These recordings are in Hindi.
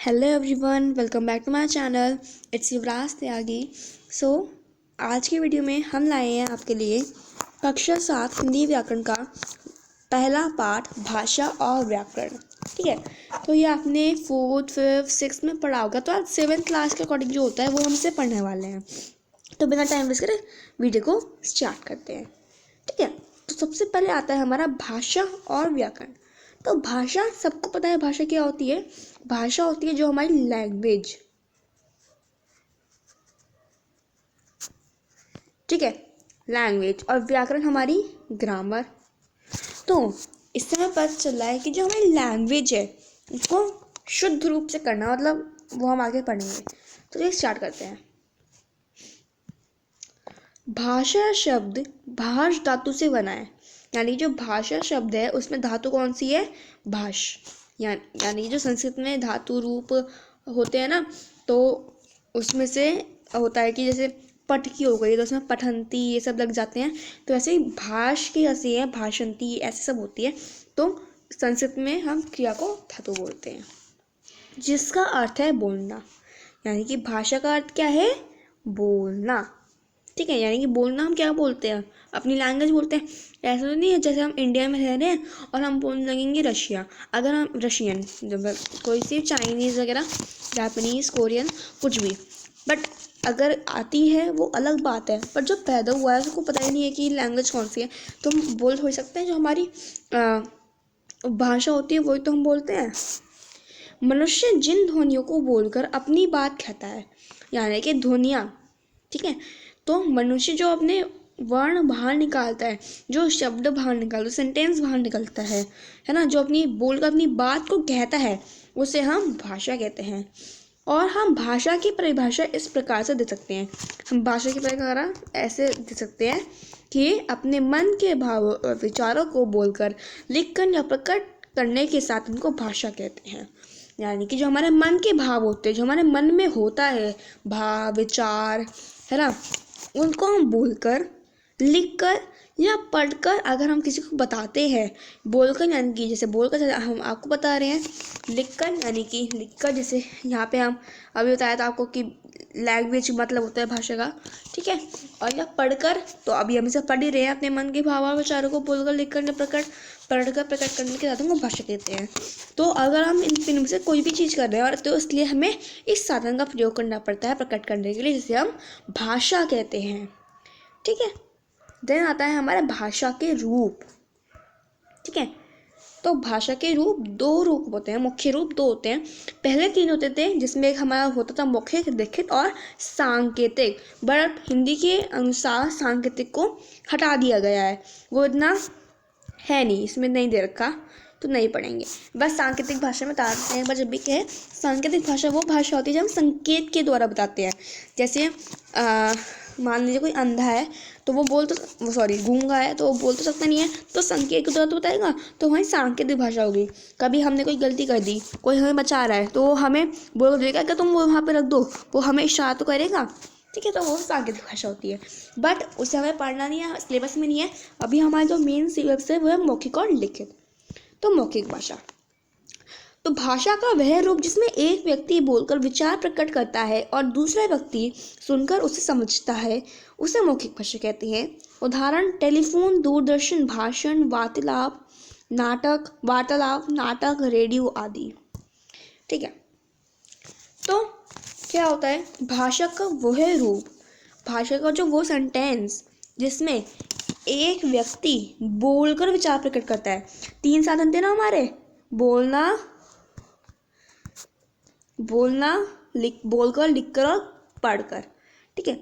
Hello everyone, welcome back to my channel. It's Yuvraj Tyagi. So आज की वीडियो में हम लाए हैं आपके लिए कक्षा 7 हिंदी व्याकरण का पहला पाठ भाषा और व्याकरण। ठीक है, तो ये आपने 4th 5th 6th में पढ़ा होगा, तो आज 7th क्लास के अकॉर्डिंग जो होता है वो हमसे पढ़ने वाले हैं। तो बिना टाइम वेस्ट करे वीडियो को स्टार्ट करते हैं। ठीक है, तो सबसे पहले आता है हमारा भाषा और व्याकरण। तो भाषा, सबको पता है भाषा क्या होती है। भाषा होती है जो हमारी लैंग्वेज, ठीक है, लैंग्वेज। और व्याकरण हमारी ग्रामर। तो इससे हमें पता चल रहा है कि जो हमारी लैंग्वेज है उसको शुद्ध रूप से करना, मतलब वो हम आगे पढ़ेंगे। तो ये स्टार्ट करते हैं। भाषा शब्द भाष धातु से बना है, यानी जो भाषा शब्द है उसमें धातु कौन सी है? भाष। यानी जो संस्कृत में धातु रूप होते हैं ना, तो उसमें से होता है कि जैसे पठ की हो गई तो उसमें पठंती ये सब लग जाते हैं। तो ऐसे ही भाष की ऐसी है, भाषंती ऐसे सब होती है। तो संस्कृत में हम क्रिया को धातु बोलते हैं, जिसका अर्थ है बोलना। यानी कि भाषा का अर्थ क्या है? बोलना। ठीक है, यानी कि बोलना हम क्या बोलते हैं? अपनी लैंग्वेज बोलते हैं। ऐसा तो नहीं है जैसे हम इंडिया में रह रहे हैं और हम बोलने लगेंगे रशिया। अगर हम रशियन, जब कोई सी चाइनीज़ वगैरह, जापानीज़, कोरियन, कुछ भी, बट अगर आती है वो अलग बात है। पर जो पैदा हुआ है उसको पता ही नहीं है कि लैंग्वेज कौन सी है, तो हम बोल हो सकते हैं। जो हमारी भाषा होती है वही तो हम बोलते हैं। मनुष्य जिन ध्वनियों को बोलकर अपनी बात कहता है, यानी कि ध्वनियाँ। ठीक है, तो मनुष्य जो अपने वर्ण बाहर निकालता है, जो शब्द बाहर निकालता है, सेंटेंस बाहर निकलता है ना, जो अपनी बोलकर अपनी बात को कहता है, उसे हम भाषा कहते हैं। और हम भाषा की परिभाषा इस प्रकार से दे सकते हैं। हम भाषा की परिभाषा ऐसे दे सकते हैं कि अपने मन के भाव और विचारों को बोलकर, लिखकर या प्रकट करने के साथ उनको भाषा कहते हैं। यानी कि जो हमारे मन के भाव होते हैं, जो हमारे मन में होता है, भाव विचार, है ना, उनको हम बोलकर, लिखकर या पढ़कर अगर हम किसी को बताते हैं। बोलकर यानी कि जैसे बोलकर हम आपको बता रहे हैं, लिखकर यानी कि लिखकर, जैसे यहाँ पे हम अभी बताया था आपको कि लैंग्वेज मतलब होता है भाषा का। ठीक है, और या पढ़कर, तो अभी हम इसे पढ़ ही रहे हैं। अपने मन के भाव और विचारों को बोलकर, लिखकर या पढ़कर प्रकट करने के साधन को भाषा कहते हैं। तो अगर हम इन तीनों में से कोई भी चीज़ कर रहे हैं, और तो इसलिए हमें इस साधन का प्रयोग करना पड़ता है प्रकट करने के लिए, जिसे हम भाषा कहते हैं। ठीक है, देन आता है हमारे भाषा के रूप। ठीक है, तो भाषा के रूप दो रूप होते हैं, मुख्य रूप दो होते हैं। पहले 3 होते थे, जिसमें एक हमारा होता था मौखिक, लिखित और सांकेतिक। बट हिंदी के अनुसार सांकेतिक को हटा दिया गया है, वो इतना है नहीं, इसमें नहीं दे रखा, तो नहीं पढ़ेंगे। बस सांकेतिक भाषा में बताते हैं एक बार जब भी कहे। सांकेतिक भाषा वो भाषा होती है जब हम संकेत के द्वारा बताते हैं। जैसे मान लीजिए कोई अंधा है तो वो गूंगा है तो वो बोल तो सकता नहीं है, तो संकेत के द्वारा तो बताएगा, तो वही सांकेतिक भाषा होगी। कभी हमने कोई गलती कर दी, कोई हमें बचा रहा है, तो वो हमें बोल देगा कि तुम वो वहाँ पे रख दो, वो हमें इशारा तो करेगा। ठीक है, तो वो सांकेतिक भाषा होती है। बट उसे हमें पढ़ना नहीं है, सिलेबस में नहीं है। अभी हमारा जो मेन सिलेबस है वो है मौखिक और लिखित। तो मौखिक भाषा, तो भाषा का वह रूप जिसमें एक व्यक्ति बोलकर विचार प्रकट करता है और दूसरा व्यक्ति सुनकर उसे समझता है, उसे मौखिक भाषा कहते हैं। उदाहरण: टेलीफोन, दूरदर्शन, भाषण, वार्तालाप, नाटक, रेडियो आदि। ठीक है, तो क्या होता है भाषा का वह रूप, भाषा का जो वो सेंटेंस जिसमें एक व्यक्ति बोलकर विचार प्रकट करता है। 3 साधन थे ना हमारे: बोलकर, बोलकर, लिखकर और पढ़कर। ठीक है,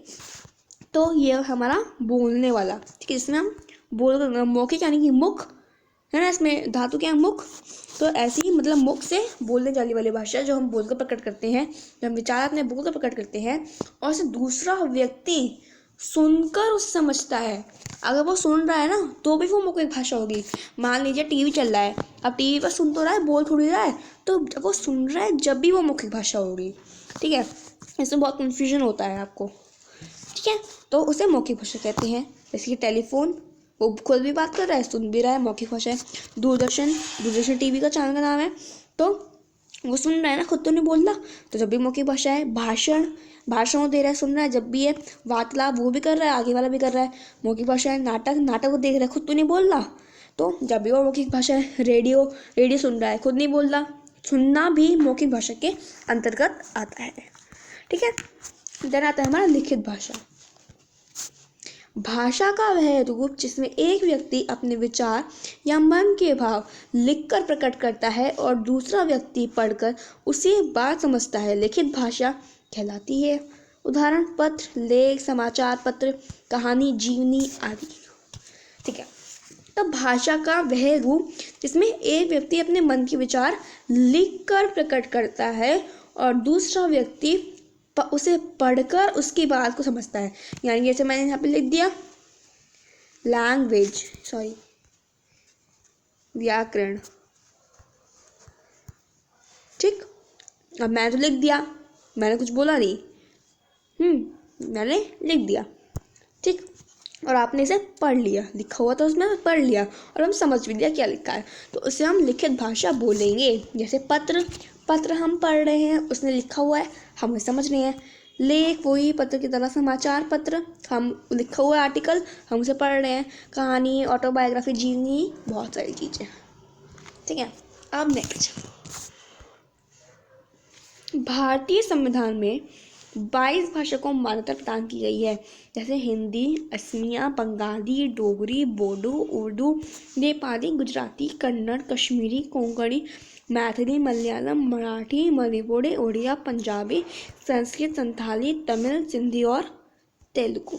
तो ये हमारा बोलने वाला। ठीक है, जिसमें हम बोलकर, मौखिक यानी कि मुख है ना, इसमें धातु क्या है? मुख। तो ऐसे ही मतलब मुख से बोलने जाने वाली भाषा जो हम बोलकर प्रकट करते हैं, जो हम विचार अपने बोलकर प्रकट करते हैं, और से दूसरा व्यक्ति सुनकर उसे समझता है। अगर वो सुन रहा है ना तो भी वो मौखिक भाषा होगी। मान लीजिए टीवी चल रहा है, अब टीवी पर सुन तो रहा है, बोल थोड़ी रहा है, तो जब वो सुन रहा है जब भी वो मौखिक भाषा होगी। ठीक है, इसमें बहुत कन्फ्यूजन होता है आपको। ठीक है, तो उसे मौखिक भाषा कहते हैं। जैसे कि टेलीफोन, वो खुद भी बात कर रहा है, सुन भी रहा है, मौखिक भाषा है। दूरदर्शन टीवी का चैनल का नाम है, तो वो सुन रहा है ना, खुद तो नहीं बोल रहा, तो जब भी मौखिक भाषा है। भाषण, भाषण वो दे रहा है, सुन रहा है जब भी है। वार्तालाप वो भी कर रहा है, आगे वाला भी कर रहा है, मौखिक भाषा है। नाटक, नाटक वो देख रहा है, खुद तो नहीं बोल रहा, तो जब भी वो मौखिक भाषा है। रेडियो, रेडियो सुन रहा है, खुद नहीं बोल रहा, सुनना भी मौखिक भाषा के अंतर्गत आता है। ठीक है। देन आता है हमारा लिखित भाषा। भाषा का वह रूप जिसमें एक व्यक्ति अपने विचार या मन के भाव लिखकर प्रकट करता है और दूसरा व्यक्ति पढ़कर उसी बात समझता है, लिखित भाषा कहलाती है। उदाहरण पत्र, लेख, समाचार पत्र, कहानी, जीवनी आदि। ठीक है। तो भाषा का वह रूप जिसमें एक व्यक्ति अपने मन के विचार लिखकर प्रकट करता है और दूसरा व्यक्ति उसे पढ़कर उसकी बात को समझता है। यानी जैसे मैंने यहाँ पे लिख दिया लैंग्वेज, सॉरी व्याकरण। ठीक, अब मैंने तो लिख दिया, मैंने कुछ बोला नहीं, मैंने लिख दिया। ठीक, और आपने इसे पढ़ लिया, लिखा हुआ था उसमें, पढ़ लिया और हम समझ भी लिया क्या लिखा है, तो उसे हम लिखित भाषा बोलेंगे। जैसे पत्र, पत्र हम पढ़ रहे हैं, उसने लिखा हुआ है, हम उसे समझ रहे हैं। लेख वही पत्र की तरह, समाचार पत्र, हम लिखा हुआ आर्टिकल, हम उसे पढ़ रहे हैं। कहानी, ऑटोबायोग्राफी, जीवनी, बहुत सारी चीज़ें। ठीक है। अब नेक्स्ट, भारतीय संविधान में 22 भाषा को मान्यता प्रदान की गई है। जैसे हिंदी, असमिया, बंगाली, डोगरी, बोडो, उर्दू, नेपाली, गुजराती, कन्नड़, कश्मीरी, कोंकणी, मैथिली, मलयालम, मराठी, मणिपुरी, उड़िया, पंजाबी, संस्कृत, संथाली, तमिल, सिंधी और तेलुगु।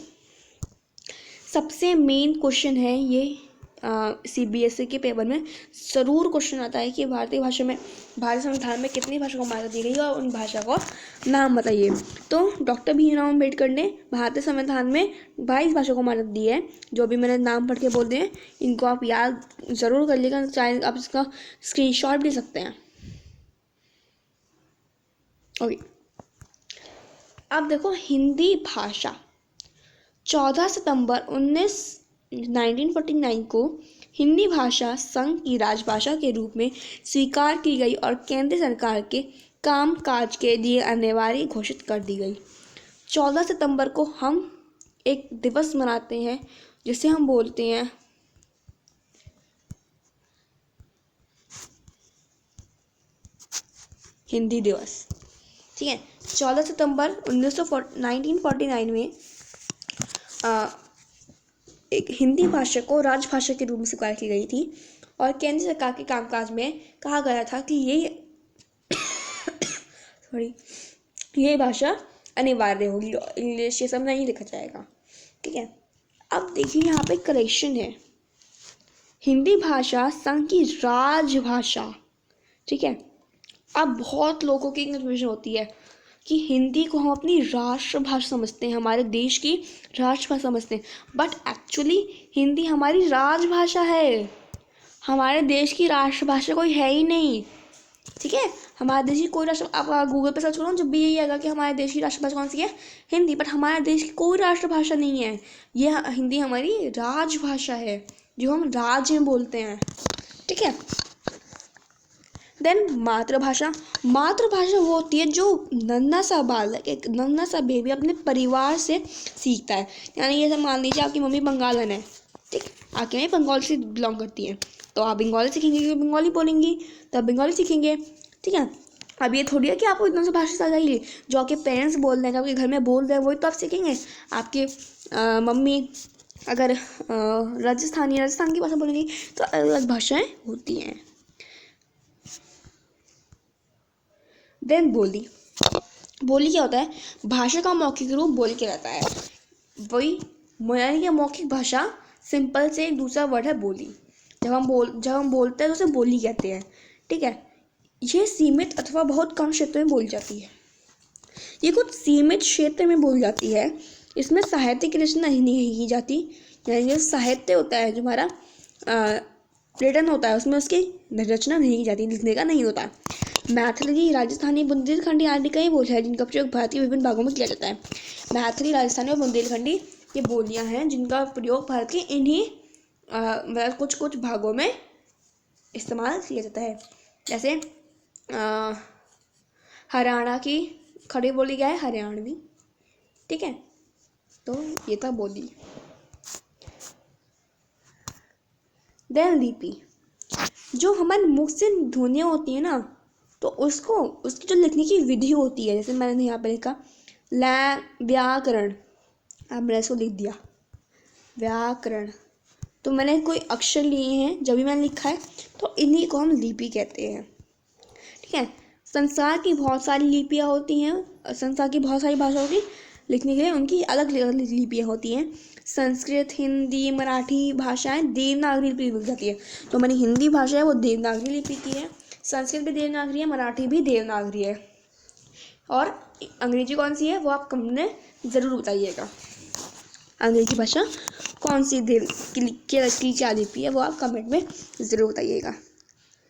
सबसे मेन क्वेश्चन है ये, CBSE के पेपर में ज़रूर क्वेश्चन आता है कि भारतीय भाषा में, भारतीय संविधान में कितनी भाषा को मान्यता दी गई है और उन भाषा का नाम बताइए। तो डॉक्टर भीमराव अम्बेडकर ने भारतीय संविधान में 22 भाषा को मान्यता दी है। जो भी मैंने नाम पढ़ के बोल दिए हैं, इनको आप याद ज़रूर कर लीजिएगा, चाहे आप इसका स्क्रीनशॉट भी सकते हैं। ओके, अब देखो हिंदी भाषा 14 सितंबर 1949 को हिंदी भाषा संघ की राजभाषा के रूप में स्वीकार की गई और केंद्र सरकार के काम काज के लिए अनिवार्य घोषित कर दी गई। 14 सितंबर को हम एक दिवस मनाते हैं जिसे हम बोलते हैं हिंदी दिवस। ठीक है। 14 सितंबर 1949 में एक हिंदी भाषा को राजभाषा के रूप में स्वीकार की गई थी और केंद्र सरकार के कामकाज में कहा गया था कि ये भाषा अनिवार्य होगी, इंग्लिश ये सब नहीं लिखा जाएगा। ठीक है। अब देखिए यहाँ पे करेक्शन है, हिंदी भाषा संघ की राजभाषा। ठीक है। अब बहुत लोगों की कन्फ्यूजन होती है कि हिंदी को हम अपनी राष्ट्रभाषा समझते हैं, हमारे देश की राष्ट्रभाषा समझते हैं, बट एक्चुअली हिंदी हमारी राजभाषा है, हमारे देश की राष्ट्रभाषा कोई है ही नहीं। ठीक है। हमारे देश की कोई राष्ट्र, आप गूगल पे सर्च करो जब भी यही आएगा कि हमारे देश की राष्ट्रभाषा कौन सी है, हिंदी, बट हमारे देश की कोई राष्ट्रभाषा नहीं है। ये हिंदी हमारी राजभाषा है जो हम राज्य में बोलते हैं। ठीक है। देन मातृभाषा, मातृभाषा वो होती है जो नन्हा सा बालक, एक नन्हा सा बेबी अपने परिवार से सीखता है। यानी ये सब मान लीजिए आपकी मम्मी बंगालन है, ठीक, आपकी मम्मी बंगाल से बिलोंग करती है, तो आप बंगाली सीखेंगे क्योंकि बंगाली बोलेंगी तो आप बंगाली सीखेंगे। ठीक है। अब ये थोड़ी है कि आपको इतना सा भाषा आ जाएगी, जो आपके पेरेंट्स बोल रहे हैं, जो आपके घर में बोल रहे हैं वही तो आप सीखेंगे। आपके मम्मी अगर राजस्थान की भाषा बोलेंगी तो अलग अलग भाषाएँ होती हैं। देन बोली, बोली क्या होता है, भाषा का मौखिक रूप बोली कहलाता है। वही यानी कि मौखिक भाषा सिंपल से एक दूसरा वर्ड है बोली। जब हम बोलते हैं तो उसे बोली कहते हैं। ठीक है। ये सीमित अथवा बहुत कम क्षेत्र में बोली जाती है, ये कुछ सीमित क्षेत्र में बोली जाती है। इसमें साहित्य की रचना नहीं की जाती, यानी जो साहित्य होता है, जो हमारा रिटन होता है, उसमें उसकी रचना नहीं की जाती, लिखने का नहीं होता। मैथिली, राजस्थानी, बुंदेलखंडी आदि कई बोलियाँ हैं जिनका प्रयोग भारत के विभिन्न भागों में किया जाता है। मैथिली, राजस्थानी और बुंदेलखंडी ये बोलियाँ हैं जिनका प्रयोग भारत के इन्हीं मतलब कुछ भागों में इस्तेमाल किया जाता है। जैसे हरियाणा की खड़ी बोली क्या है? हरियाणवी। ठीक है, तो ये था बोली। देन लिपि, जो हमारे मुख से ध्वनियाँ होती है ना, तो उसकी जो लिखने की विधि होती है, जैसे मैंने यहाँ पे लिखा व्याकरण, अब मैंने इसको लिख दिया व्याकरण, तो मैंने कोई अक्षर लिए हैं जब भी मैंने लिखा है, तो इन्हीं को हम लिपि कहते हैं। ठीक है, संसार की बहुत सारी लिपियाँ होती हैं, संसार की बहुत सारी भाषाओं की लिखने के लिए उनकी अलग अलग लिपियाँ होती हैं। संस्कृत, हिंदी, मराठी भाषाएं देवनागरी लिपि लिखी जाती है। तो हमारी हिंदी भाषा है वो देवनागरी लिपि की है, संस्कृत भी देवनागरी है, मराठी भी देवनागरी है, और अंग्रेजी कौन सी है वो आप कमेंट में ज़रूर बताइएगा। अंग्रेजी भाषा कौन सी की क्या लिपि है वो आप कमेंट में ज़रूर बताइएगा।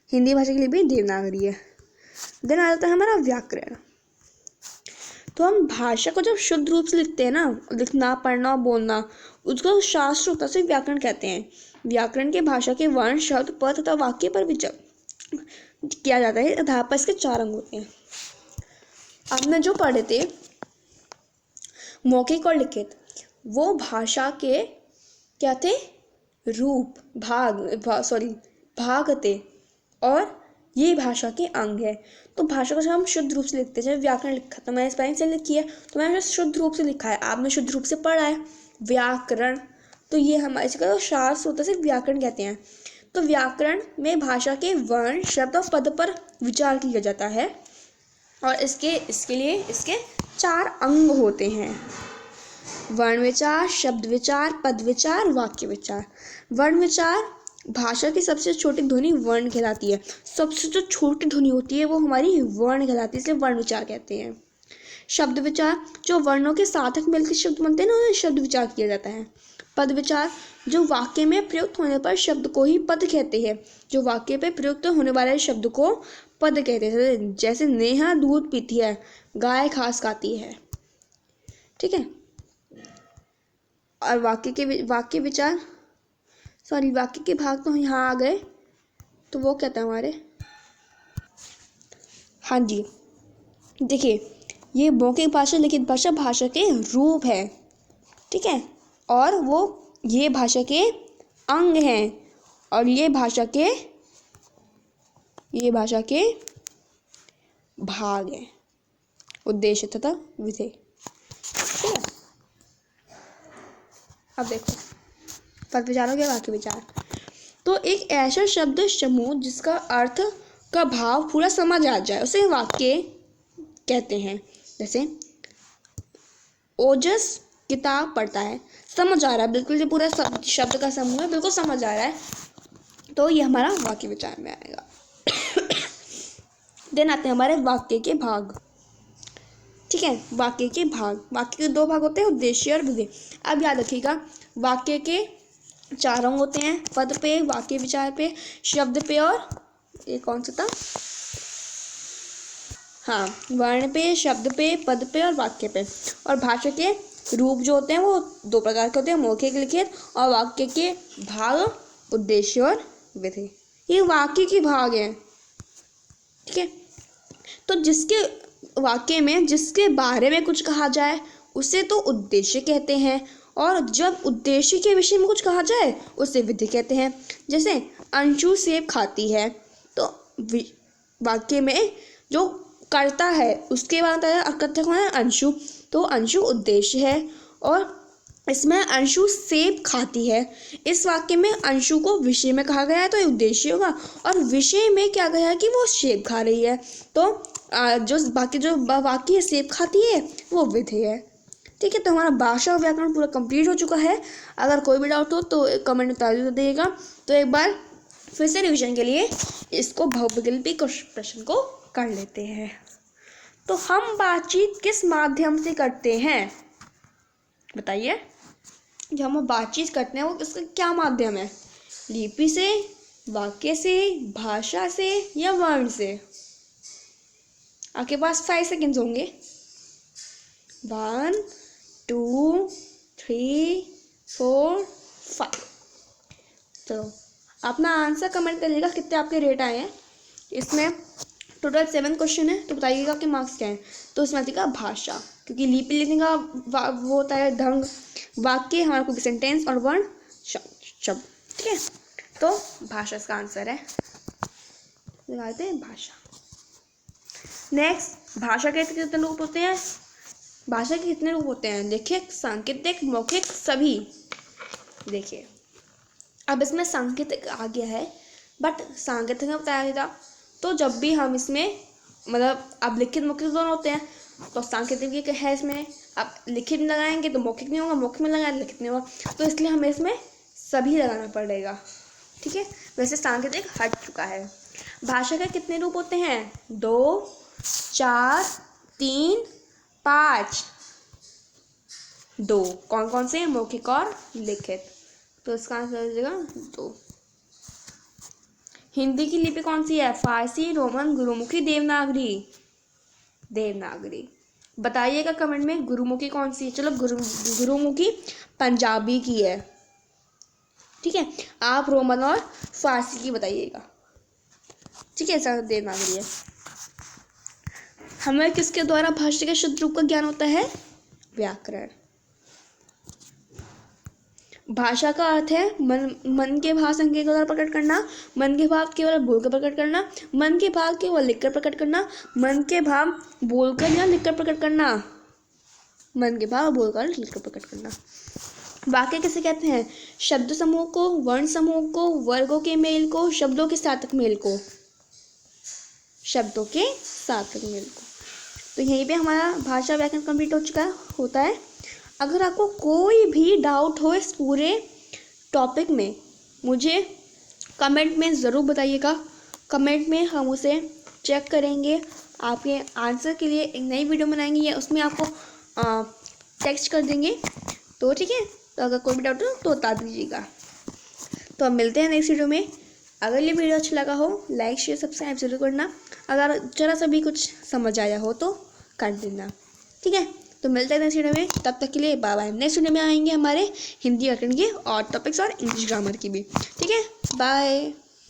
हिंदी भाषा की लिपि देवनागरी है। देन आ जाता है हमारा व्याकरण। तो हम भाषा को जब शुद्ध रूप से लिखते हैं ना, लिखना, पढ़ना, बोलना, उसको शास्त्र होता से व्याकरण कहते हैं। व्याकरण के भाषा के वर्ण, शब्द, पद तथा वाक्य पर विचार किया जाता है। आधार पर इसके 4 अंग होते हैं। आपने जो पढ़े थे मौखिक और लिखित, वो भाषा के क्या थे? रूप, भाग थे, और ये भाषा के अंग है। तो भाषा को जब हम शुद्ध रूप से लिखते हैं, जब व्याकरण लिखा तो मैंने स्पेलिंग से लिखी है, तो मैंने शुद्ध रूप से लिखा है, आपने शुद्ध रूप से पढ़ा है व्याकरण, तो ये हमारे इसका शास्त्र होता है, सिर्फ व्याकरण कहते हैं। तो व्याकरण में भाषा के वर्ण, शब्द और पद पर विचार किया जाता है, और इसके लिए इसके 4 अंग होते हैं। वर्ण विचार, शब्द विचार, पद विचार, वाक्य विचार। वर्ण विचार, भाषा की सबसे छोटी ध्वनि वर्ण कहलाती है। सबसे जो छोटी ध्वनि होती है वो हमारी वर्ण कहलाती है, इसलिए वर्ण विचार कहते हैं। शब्द विचार, जो वर्णों के सार्थक मिलकर शब्द बनते हैं ना, उन्हें शब्द विचार किया जाता है। पद विचार, जो वाक्य में प्रयुक्त होने पर शब्द को ही पद कहते हैं। जो वाक्य पे प्रयुक्त होने वाले शब्द को पद कहते हैं। जैसे नेहा दूध पीती है, गाय घास खाती है। ठीक है, और वाक्य के भाग तो यहाँ आ गए, तो वो कहते हैं हमारे, हाँ जी, देखिए, ये मौखिक भाषा, लिखित भाषा भाषा के रूप है। ठीक है, और वो ये भाषा के अंग हैं, और ये भाषा के भाग हैं, उद्देश्य तथा विधेय। ठीक है, अब देखो पद विचार हो गया, वाक्य विचार। तो एक ऐसा शब्द समूह जिसका अर्थ का भाव पूरा समझ आ जाए, उसे वाक्य कहते हैं। जैसे ओजस किताब पढ़ता है, समझ आ रहा है, बिल्कुल ये पूरा शब्द का समूह है, बिल्कुल समझ आ रहा है, तो ये हमारा वाक्य विचार में आएगा। देन आते हैं हमारे वाक्य के भाग। ठीक है, वाक्य के वाक्य के 2 भाग होते हैं, उद्देश्य और विधेय। अब याद रखिएगा, वाक्य के 4 अंग होते हैं, पद पे, वाक्य विचार पे, शब्द पे, और ये कौन सा था, हाँ, वर्ण पे, शब्द पे, पद पे और वाक्य पे। और भाषा के रूप जो होते हैं वो 2 प्रकार के होते हैं, मौखिक, लिखित, और वाक्य के भाग, उद्देश्य और विधेय। ये वाक्य के भाग हैं। ठीक है, तो जिसके वाक्य में जिसके बारे में कुछ कहा जाए उसे तो उद्देश्य कहते हैं, और जब उद्देश्य के विषय में कुछ कहा जाए उसे विधि कहते हैं। जैसे अंशु सेब खाती है, तो वाक्य में जो करता है उसके बाद कर्ता कौन है? अंशु, तो अंशु उद्देश्य है, और इसमें अंशु सेब खाती है। इस वाक्य में अंशु को विषय में कहा गया है तो ये उद्देश्य होगा, और विषय में क्या गया है कि वो सेब खा रही है, तो जो वाक्य सेब खाती है वो विधेय है। ठीक है, तो हमारा भाषा और व्याकरण पूरा कंप्लीट हो चुका है। अगर कोई भी डाउट हो तो कमेंट में बता दीजिएगा। तो एक बार फिर से रिवीजन के लिए इसको बहुविकल्पी प्रश्न को कर लेते हैं। तो हम बातचीत किस माध्यम से करते हैं? बताइए, जब हम बातचीत करते हैं वो इसका क्या माध्यम है? लिपि से, वाक्य से, भाषा से, या वर्ण से? आपके पास 5 सेकेंड्स होंगे। 1 2 3 4 5। तो अपना आंसर कमेंट करिएगा कितने आपके रेट आए हैं। इसमें टोटल 7 क्वेश्चन है, तो बताइएगा कि मार्क्स क्या हैं। तो इसमें आएगा भाषा, क्योंकि लिपि लिखने का वो होता है ढंग, वाक्य हमारा कोई सेंटेंस और वर्ण शब्द, ठीक है। तो भाषा इसका आंसर है, लगाते हैं भाषा। नेक्स्ट, भाषा के कितने रूप होते हैं? भाषा के कितने रूप होते हैं? लिखित, सांकेतिक, मौखिक, सभी। देखिए अब इसमें सांकेतिक आ गया है, बट सांकेतिक में बताया गया था, तो जब भी हम इसमें मतलब अब लिखित मौखिक दोनों होते हैं, तो सांकेतिक ये है इसमें, अब लिखित में लगाएंगे तो मौखिक नहीं होगा, मौखिक में लगाएंगे लिखित नहीं होगा, तो इसलिए हमें इसमें सभी लगाना पड़ेगा, ठीक है। वैसे सांकेतिक हट चुका है। भाषा के कितने रूप होते हैं? 2, 4, 3, 5। 2 कौन कौन से? मौखिक और लिखित, तो इसका आंसर हो जाएगा 2। हिंदी की लिपि कौन सी है? फारसी, रोमन, गुरुमुखी, देवनागरी। देवनागरी बताइएगा कमेंट में, गुरुमुखी कौन सी है? चलो गुरुमुखी पंजाबी की है, ठीक है। आप रोमन और फारसी की बताइएगा, ठीक है। ऐसा देवनागरी है। हमें किसके द्वारा भाषा के शुद्ध रूप का ज्ञान होता है? व्याकरण। भाषा का अर्थ है मन के भाव संकेत के द्वारा प्रकट करना, मन के भाव केवल बोलकर प्रकट करना, मन के भाव केवल लिखकर प्रकट करना, मन के भाव बोलकर या लिखकर प्रकट करना, मन के भाव बोलकर लिखकर प्रकट करना। वाक्य किसे कहते हैं? शब्द समूह को, वर्ण समूह को, वर्गों के मेल को, शब्दों के सार्थक मेल को, शब्दों के सार्थक मेल को। तो यहीं पे हमारा भाषा व्याकरण कंप्लीट हो चुका होता है। अगर आपको कोई भी डाउट हो इस पूरे टॉपिक में, मुझे कमेंट में ज़रूर बताइएगा। कमेंट में हम उसे चेक करेंगे, आपके आंसर के लिए एक नई वीडियो बनाएंगे या उसमें आपको टेक्स्ट कर देंगे, तो ठीक है। तो अगर कोई भी डाउट हो तो बता दीजिएगा। तो अब मिलते हैं नेक्स्ट वीडियो में। अगर ये वीडियो अच्छा लगा हो, लाइक शेयर सब्सक्राइब जरूर करना। अगर जरा सा भी कुछ समझ आया हो तो कर देना, ठीक है। तो मिलते हैं नेक्स्ट वीडियो में, तब तक के लिए बाय बाय। नेक्स्ट वीडियो में आएंगे हमारे हिंदी व्याकरण के और टॉपिक्स और इंग्लिश ग्रामर की भी, ठीक है। बाय।